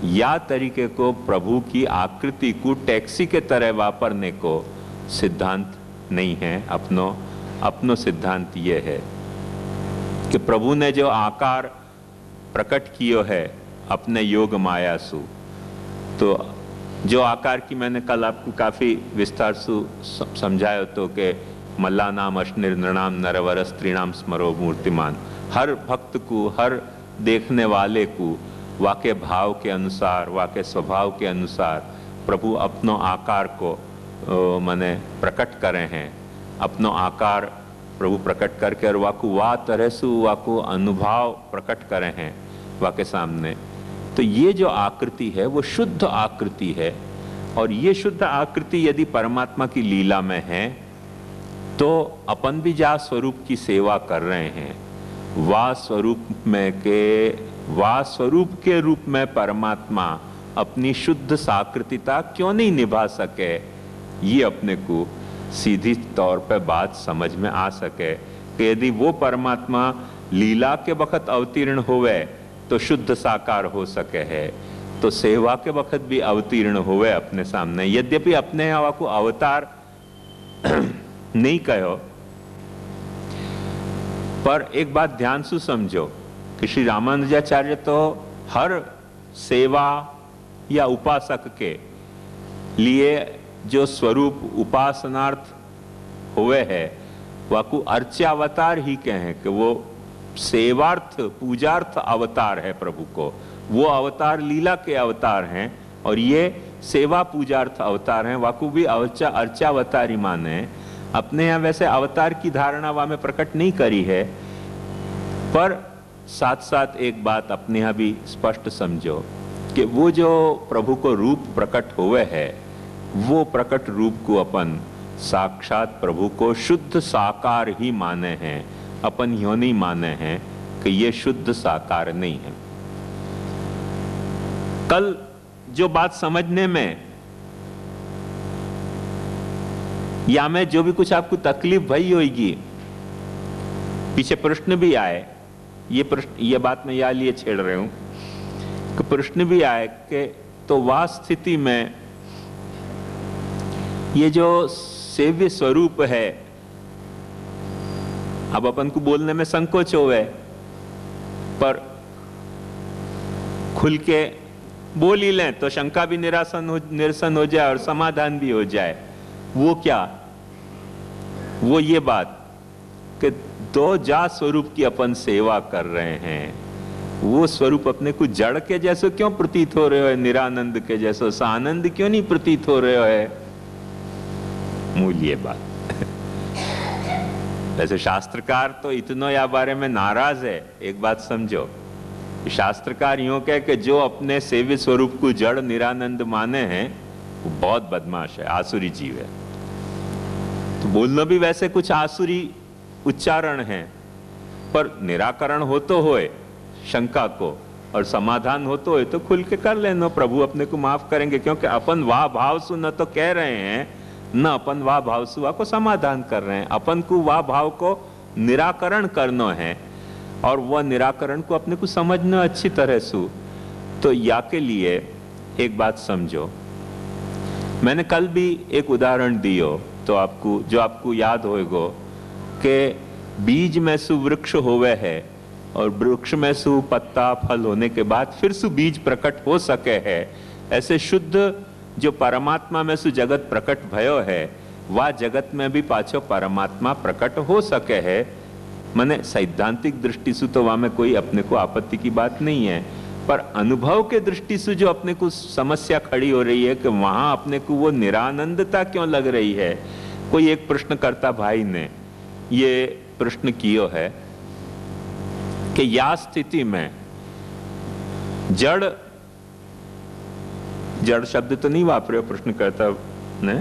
या तरीके को प्रभु की आकृति को टैक्सी के तरह वापरने को सिद्धांत नहीं है। अपनो सिद्धांत ये है कि प्रभु ने जो आकार प्रकट किया है अपने योग माया सु, तो जो आकार की मैंने कल आपको काफी विस्तार से समझाया तो कि मल्ला नाम अश्निर नृणाम नरवर स्त्रीणाम स्मरो मूर्तिमान, हर भक्त को, हर देखने वाले को वाके भाव के अनुसार, वाके स्वभाव के अनुसार प्रभु अपनो आकार को माने प्रकट करे हैं। अपनो आकार प्रभु प्रकट करके और वाकू वा तरह से वाकू अनुभव प्रकट करे हैं वाके सामने। तो ये जो आकृति है वो शुद्ध आकृति है, और ये शुद्ध आकृति यदि परमात्मा की लीला में है तो अपन भी जा स्वरूप की सेवा कर रहे हैं। वा स्वरूप के रूप में परमात्मा अपनी शुद्ध साकृतिता क्यों नहीं निभा सके, ये अपने को सीधी तौर पे बात समझ में आ सके कि यदि वो परमात्मा लीला के वक्त अवतीर्ण होवे तो शुद्ध साकार हो सके है, तो सेवा के वक्त भी अवतीर्ण होवे अपने सामने। यद्यपि अपने हवा को अवतार नहीं कहो, पर एक बात ध्यान से समझो कि श्री रामानुजाचार्य तो हर सेवा या उपासक के लिए जो स्वरूप उपासनार्थ हुए है वह को अर्चावतार ही कहें कि वो सेवार्थ पूजार्थ अवतार है प्रभु को। वो अवतार लीला के अवतार हैं और ये सेवा पूजार्थ अवतार हैं, वाकु भी अर्चावतार ही माने। अपने यहाँ वैसे अवतार की धारणा वहां में प्रकट नहीं करी है, पर साथ साथ एक बात अपने यहाँ भी स्पष्ट समझो कि वो जो प्रभु को रूप प्रकट हुए है वो प्रकट रूप को अपन साक्षात प्रभु को शुद्ध साकार ही माने हैं, अपन यूं नहीं माने हैं कि ये शुद्ध साकार नहीं है। कल जो बात समझने में या में जो भी कुछ आपको तकलीफ भई होगी, पीछे प्रश्न भी आए, ये बात मैं या लिए छेड़ रहे हूं कि प्रश्न भी आए कि तो वह स्थिति में ये जो सेव्य स्वरूप है, अब अपन को बोलने में संकोच होवे, पर खुल के बोल ही लें तो शंका भी निरसन हो जाए और समाधान भी हो जाए। वो क्या? वो ये बात कि दो जा स्वरूप की अपन सेवा कर रहे हैं, वो स्वरूप अपने को जड़ के जैसे क्यों प्रतीत हो रहे हो, निरानंद के जैसे सानंद क्यों नहीं प्रतीत हो रहे हो? मूल ये बात। वैसे शास्त्रकार तो इतनो या बारे में नाराज है। एक बात समझो, शास्त्रकार यूं कहे कि जो अपने सेव्य स्वरूप को जड़ निरानंद माने हैं वो बहुत बदमाश है, आसुरी जीव है। तो बोलना भी वैसे कुछ आसुरी उच्चारण है, पर निराकरण हो तो होए शंका को और समाधान हो तो होए तो खुल के कर लेना, प्रभु अपने को माफ करेंगे। क्योंकि अपन वाह भाव सु न तो कह रहे हैं, न अपन वाह भाव सुआ को समाधान कर रहे हैं। अपन को वाह भाव को निराकरण करना है और वह निराकरण को अपने को समझना अच्छी तरह से। तो या के लिए एक बात समझो, मैंने कल भी एक उदाहरण दियो तो आपको, जो आपको याद होएगो कि बीज में सु वृक्ष होवे है और वृक्ष में सु पत्ता फल होने के बाद फिर सु बीज प्रकट हो सके है। ऐसे शुद्ध जो परमात्मा में सु जगत प्रकट भयो है, वह जगत में भी पाछो परमात्मा प्रकट हो सके है। माने सैद्धांतिक दृष्टि से तो वहां में कोई अपने को आपत्ति की बात नहीं है, पर अनुभव के दृष्टि से जो अपने को समस्या खड़ी हो रही है कि वहां अपने को वो निरानंदता क्यों लग रही है। कोई एक प्रश्नकर्ता भाई ने ये प्रश्न किया है कि या स्थिति में जड़ शब्द तो नहीं वापरे प्रश्नकर्ता ने,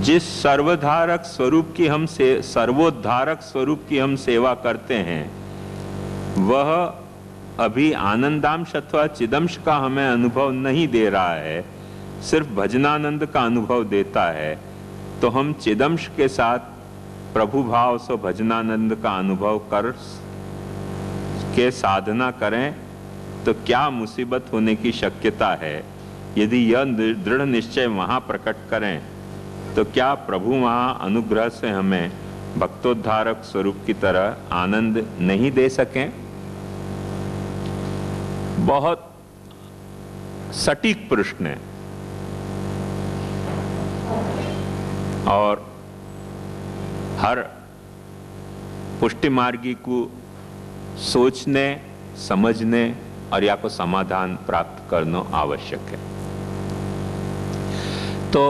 जिस सर्वधारक स्वरूप की हम सर्वोद्धारक स्वरूप की हम सेवा करते हैं, वह अभी आनंदांश अथवा चिदंश का हमें अनुभव नहीं दे रहा है, सिर्फ भजनानंद का अनुभव देता है। तो हम चिदंश के साथ प्रभु भाव से भजनानंद का अनुभव कर के साधना करें तो क्या मुसीबत होने की शक्यता है? यदि यह दृढ़ निश्चय वहां प्रकट करें तो क्या प्रभु वहां अनुग्रह से हमें भक्तोद्धारक स्वरूप की तरह आनंद नहीं दे सकें? बहुत सटीक प्रश्न है और हर पुष्टि मार्गी को सोचने, समझने और या को समाधान प्राप्त करना आवश्यक है। तो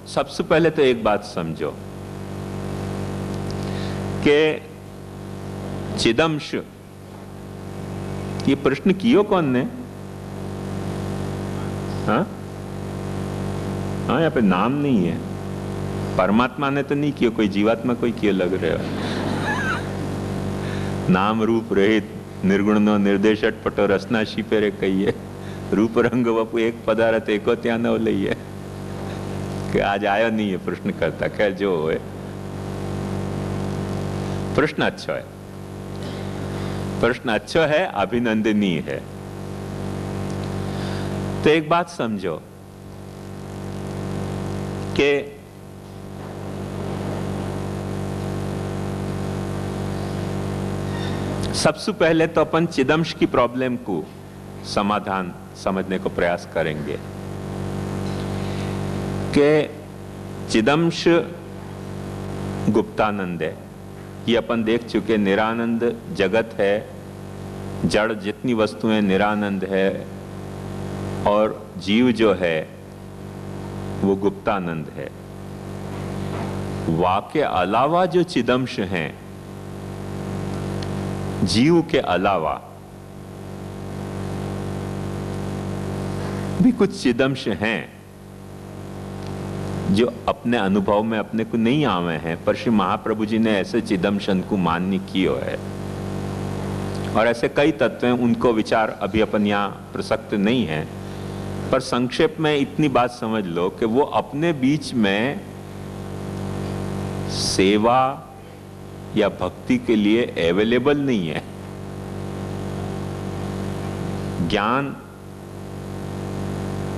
सबसे पहले तो एक बात समझो कि चिदंश, ये प्रश्न कियो कौन ने? हाँ, यहाँ पे नाम नहीं है, परमात्मा ने तो नहीं किया, कोई जीवात्मा कोई किया लग रहे हो। नाम रूप रहित निर्गुण नो निर्देशट पटो रसना शिपेरे कहिए, रूप रंग वपु एक पदार्थ एको त्या न लइए। कि आज आयो नहीं है प्रश्न करता, खैर जो है प्रश्न अच्छा है, प्रश्न अच्छा है, अभिनंदनीय है। तो एक बात समझो कि सबसे पहले तो अपन चिदंश की प्रॉब्लम को समाधान समझने को प्रयास करेंगे कि चिदंश गुप्तानंद है, ये अपन देख चुके। निरानंद जगत है, जड़ जितनी वस्तुएं निरानंद है, और जीव जो है वो गुप्तानंद है। वाके अलावा जो चिदंश हैं, जीव के अलावा भी कुछ चिदंश हैं जो अपने अनुभव में अपने को नहीं आवे हैं, पर श्री महाप्रभु जी ने ऐसे चिदंशन को मान्य किया है। और ऐसे कई तत्व हैं, उनको विचार अभी अपन यहाँ प्रसक्त नहीं है, पर संक्षेप में इतनी बात समझ लो कि वो अपने बीच में सेवा या भक्ति के लिए अवेलेबल नहीं है। ज्ञान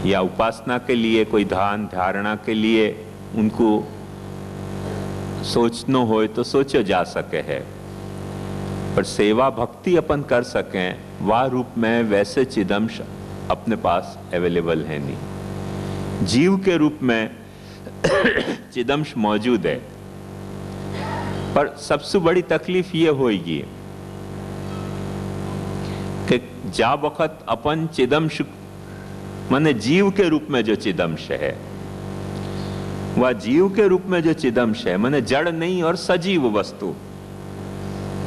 या उपासना के लिए, कोई ध्यान धारणा के लिए उनको सोचना हो तो सोचो जा सके है, पर सेवा भक्ति अपन कर सकें वह रूप में वैसे चिदंश अपने पास अवेलेबल है नहीं। जीव के रूप में चिदंश मौजूद है, पर सबसे बड़ी तकलीफ ये होगी कि जा वक्त अपन चिदंश माने जीव के रूप में जो चिदंश है, वह जीव के रूप में जो चिदंश है माने जड़ नहीं और सजीव वस्तु,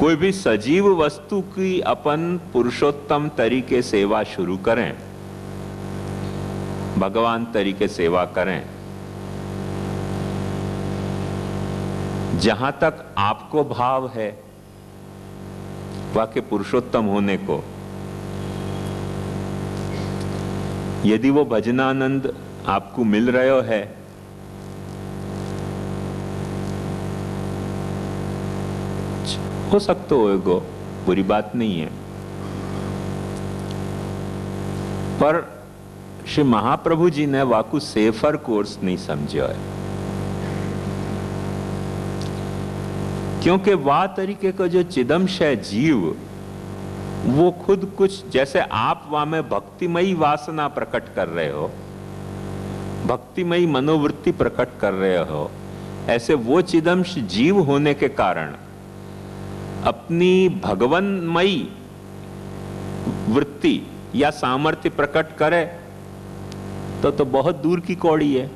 कोई भी सजीव वस्तु की अपन पुरुषोत्तम तरीके सेवा शुरू करें, भगवान तरीके सेवा करें, जहां तक आपको भाव है वाके पुरुषोत्तम होने को, यदि वो भजनानंद आपको मिल रहे है हो सकता होगा, बुरी बात नहीं है, पर श्री महाप्रभु जी ने वाकु सेफर कोर्स नहीं समझा है, क्योंकि वह तरीके का जो चिदंश है जीव, वो खुद कुछ जैसे आप वहां में भक्तिमयी वासना प्रकट कर रहे हो, भक्तिमयी मनोवृत्ति प्रकट कर रहे हो, ऐसे वो चिदंश जीव होने के कारण अपनी भगवनमयी वृत्ति या सामर्थ्य प्रकट करे तो बहुत दूर की कौड़ी है।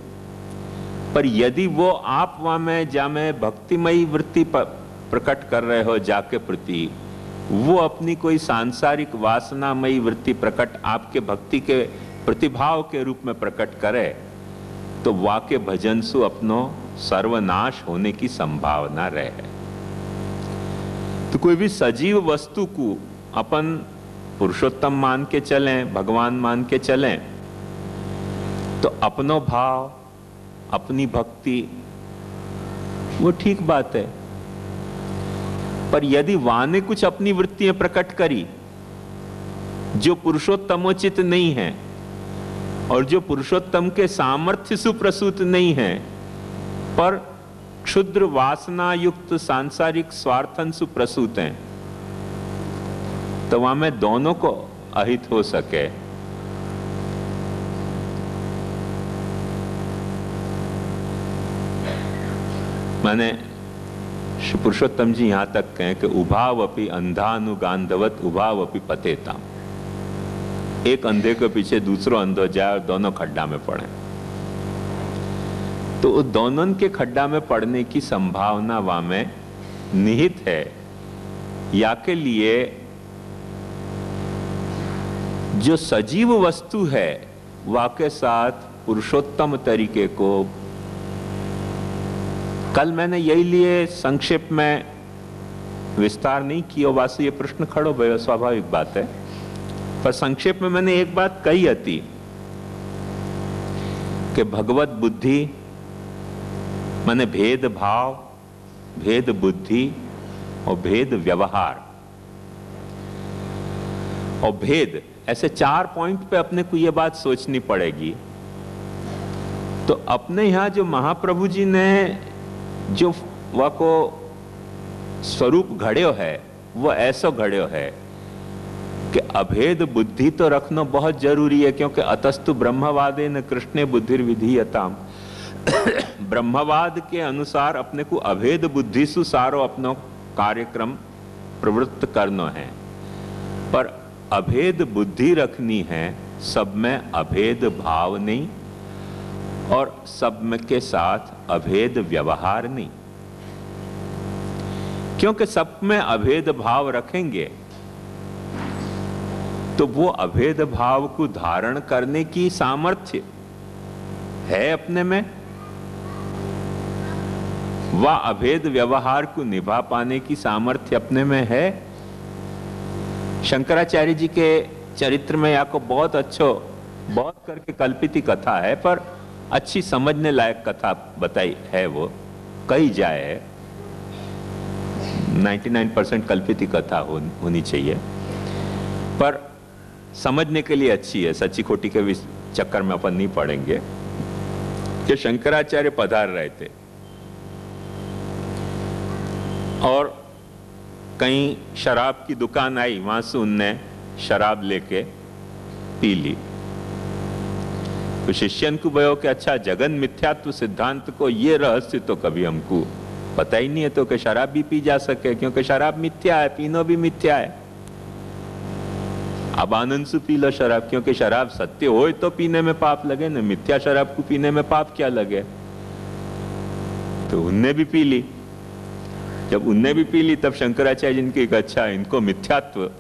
पर यदि वो आप वहां में जामे भक्तिमयी वृत्ति प्रकट कर रहे हो जाके प्रति, वो अपनी कोई सांसारिक वासनामयी वृत्ति प्रकट आपके भक्ति के प्रतिभाव के रूप में प्रकट करे, तो वाके भजन सु अपनो सर्वनाश होने की संभावना रहे। तो कोई भी सजीव वस्तु को अपन पुरुषोत्तम मान के चलें, भगवान मान के चलें, तो अपनो भाव, अपनी भक्ति वो ठीक बात है। पर यदि वाने कुछ अपनी वृत्तियां प्रकट करी जो पुरुषोत्तमोचित नहीं है और जो पुरुषोत्तम के सामर्थ्य सुप्रसूत नहीं है, पर क्षुद्र वासना युक्त सांसारिक स्वार्थन सुप्रसूत हैं, तो वहां में दोनों को अहित हो सके। माने श्री पुरुषोत्तम जी यहां तक कहें कि उभावपि अंधानुगांधवत उभावपि पतेताम, एक अंधे के पीछे दूसरा अंधो जाए और दोनों खड्डा में पड़े, तो दोनों के खड्डा में पड़ने की संभावना वहां में निहित है। या के लिए जो सजीव वस्तु है वाके साथ पुरुषोत्तम तरीके को, कल मैंने यही लिए संक्षेप में विस्तार नहीं किया, वास्तव ये प्रश्न खड़ो भयो, स्वाभाविक बात है, पर संक्षेप में मैंने एक बात कही थी कि भगवत बुद्धि माने भेद भाव, भेद बुद्धि और भेद व्यवहार और भेद, ऐसे 4 पॉइंट पे अपने को ये बात सोचनी पड़ेगी। तो अपने यहां जो महाप्रभु जी ने जो वह को स्वरूप घड़ियो है, वो ऐसा घड़ियो है कि अभेद बुद्धि तो रखना बहुत जरूरी है, क्योंकि अतस्तु ब्रह्मवादे न कृष्णे बुद्धिर्विधीयताम ब्रह्मवाद के अनुसार अपने को अभेद बुद्धि सु सारो अपनो कार्यक्रम प्रवृत्त करना है, पर अभेद बुद्धि रखनी है, सब में अभेद भाव नहीं और सब में के साथ अभेद व्यवहार नहीं। क्योंकि सब में अभेद भाव रखेंगे तो वो अभेद भाव को धारण करने की सामर्थ्य है अपने में, वह अभेद व्यवहार को निभा पाने की सामर्थ्य अपने में है। शंकराचार्य जी के चरित्र में आपको बहुत करके कल्पित कथा है, पर अच्छी समझने लायक कथा बताई है, वो कही जाए 99% कल्पित कथा होनी चाहिए, पर समझने के लिए अच्छी है। सच्ची खोटी के चक्कर में अपन नहीं पड़ेंगे। कि शंकराचार्य पधार रहे थे और कहीं शराब की दुकान आई, वहां से उनने शराब लेके पी ली। तो शिष्यन को भयो कि अच्छा, जगन मिथ्यात्व सिद्धांत को ये रहस्य तो कभी हमको पता ही नहीं है, तो कि शराब भी पी जा सके, क्योंकि शराब मिथ्या है, पीनो भी मिथ्या है। अब आनंद से पी लो शराब, क्योंकि शराब सत्य हो तो पीने में पाप लगे न, मिथ्या शराब को पीने में पाप क्या लगे। तो उनने भी पी ली। जब उनने भी पी ली तब शंकराचार्य जी की अच्छा, इनको मिथ्यात्व,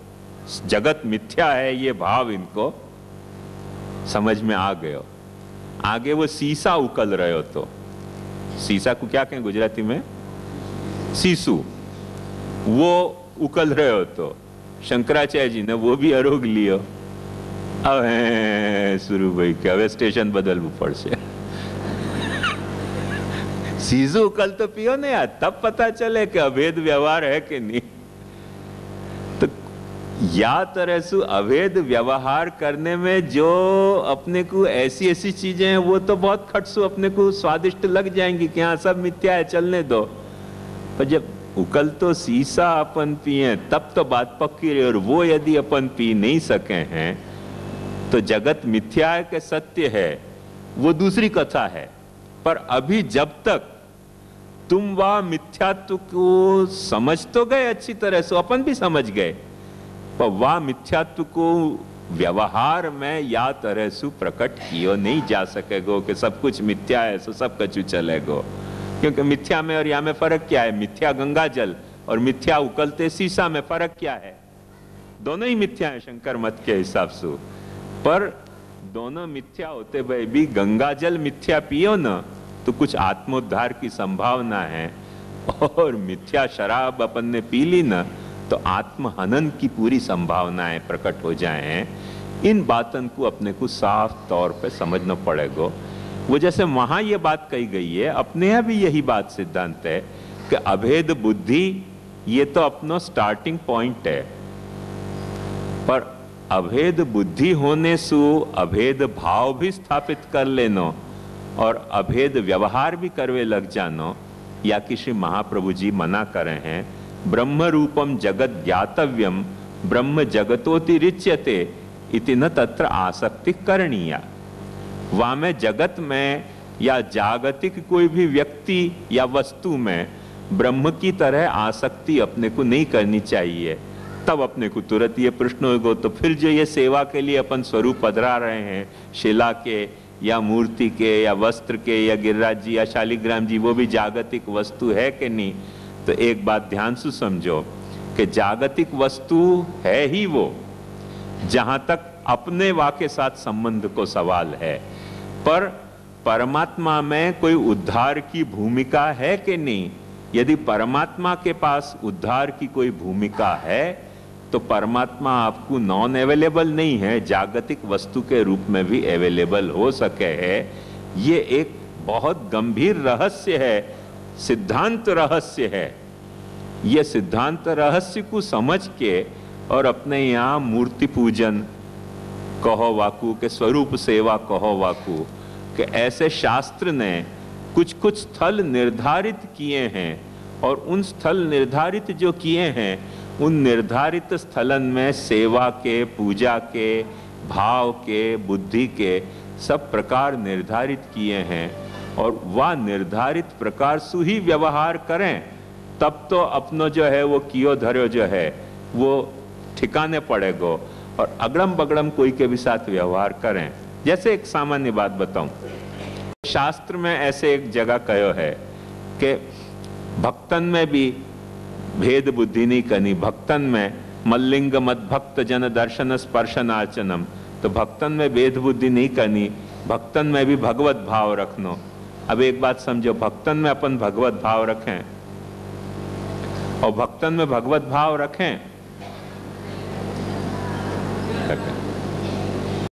जगत मिथ्या है, ये भाव इनको समझ में आ गयो। आगे वो सीसा उकल रहे हो, तो सीसा को क्या कहें गुजराती में, सीसू, वो उकल रहे हो, तो शंकराचार्य जी ने वो भी आरोग लियो। अब शुरू भाई के હવે સ્ટેશન બદલવું પડશે। सीजू उकल तो पियो ना यार, तब पता चले कि अभेद व्यवहार है कि नहीं। तो या तरह से अभेद व्यवहार करने में जो अपने को ऐसी चीजें हैं, वो तो बहुत खटसू अपने को स्वादिष्ट लग जाएंगी कि हाँ सब मिथ्या है, चलने दो। पर जब उकल तो सीसा अपन पिए तब तो बात पक्की रही। और वो यदि अपन पी नहीं सके हैं तो जगत मिथ्या है कि सत्य है, वो दूसरी कथा है। पर अभी जब तक तुम वह मिथ्यात्व को समझ तो गए अच्छी तरह से, अपन भी समझ गए, पर वह मिथ्यात्व को व्यवहार में या तरह से प्रकट किया नहीं जा सकेगो कि सब कुछ मिथ्या है सो सब कछु चलेगो। क्योंकि मिथ्या में और या में फर्क क्या है? मिथ्या गंगा जल और मिथ्या उकलते शीशा में फर्क क्या है? दोनों ही मिथ्या है शंकर मत के हिसाब से। पर दोनों मिथ्या होते भाई भी गंगा जल मिथ्या पियो ना तो कुछ आत्मोद्धार की संभावना है, और मिथ्या शराब अपन ने पी ली ना तो आत्महनन की पूरी संभावनाएं प्रकट हो जाए। इन बातों को अपने को साफ तौर पे समझना पड़ेगा। वो जैसे वहां ये बात कही गई है, अपने यहाँ भी यही बात सिद्धांत है कि अभेद बुद्धि ये तो अपना स्टार्टिंग पॉइंट है, पर अभेद बुद्धि होने से अभेद भाव भी स्थापित कर लेना और अभेद व्यवहार भी करवे लग जाना, या किसी महाप्रभु जी मना करे हैं, ब्रह्म रूपम जगत ज्ञातव्यम ब्रह्म जगतोतिरिच्यते इति न तत्र आसक्ति करणीया। वहां में जगत में या जागतिक कोई भी व्यक्ति या वस्तु में ब्रह्म की तरह आसक्ति अपने को नहीं करनी चाहिए। तब अपने को तुरंत ये प्रश्न होगा, तो फिर जो ये सेवा के लिए अपन स्वरूप पधरा रहे हैं, शिला के या मूर्ति के या वस्त्र के या गिरिराज जी या शालिग्राम जी, वो भी जागतिक वस्तु है कि नहीं? तो एक बात ध्यान से समझो कि जागतिक वस्तु है ही वो जहां तक अपने वाके साथ संबंध को सवाल है, पर परमात्मा में कोई उद्धार की भूमिका है कि नहीं? यदि परमात्मा के पास उद्धार की कोई भूमिका है तो परमात्मा आपको नॉन अवेलेबल नहीं है, जागतिक वस्तु के रूप में भी अवेलेबल हो सके है। ये एक बहुत गंभीर रहस्य है, सिद्धांत रहस्य है। ये सिद्धांत रहस्य को समझ के और अपने यहाँ मूर्ति पूजन कहो वाकू के स्वरूप सेवा कहो वाकू कि ऐसे शास्त्र ने कुछ कुछ स्थल निर्धारित किए हैं, और उन स्थल निर्धारित जो किए हैं उन निर्धारित स्थलन में सेवा के, पूजा के, भाव के, बुद्धि के सब प्रकार निर्धारित किए हैं। और वह निर्धारित प्रकार से ही व्यवहार करें, तब तो अपनो जो है वो कियो धर्यो जो है वो ठिकाने पड़ेगो। और अगड़म बगड़म कोई के भी साथ व्यवहार करें। जैसे एक सामान्य बात बताऊं, शास्त्र में ऐसे एक जगह कहो है कि भक्तन में भी भेद बुद्धि नहीं करनी, भक्तन में मल्लिंग मत भक्त जन दर्शन स्पर्शन आचनम, तो भक्तन में भेद बुद्धि नहीं करनी, भक्तन में भी भगवत भाव रखनो। अब एक बात समझो, भक्तन में अपन भगवत भाव रखें और भक्तन में भगवत भाव रखें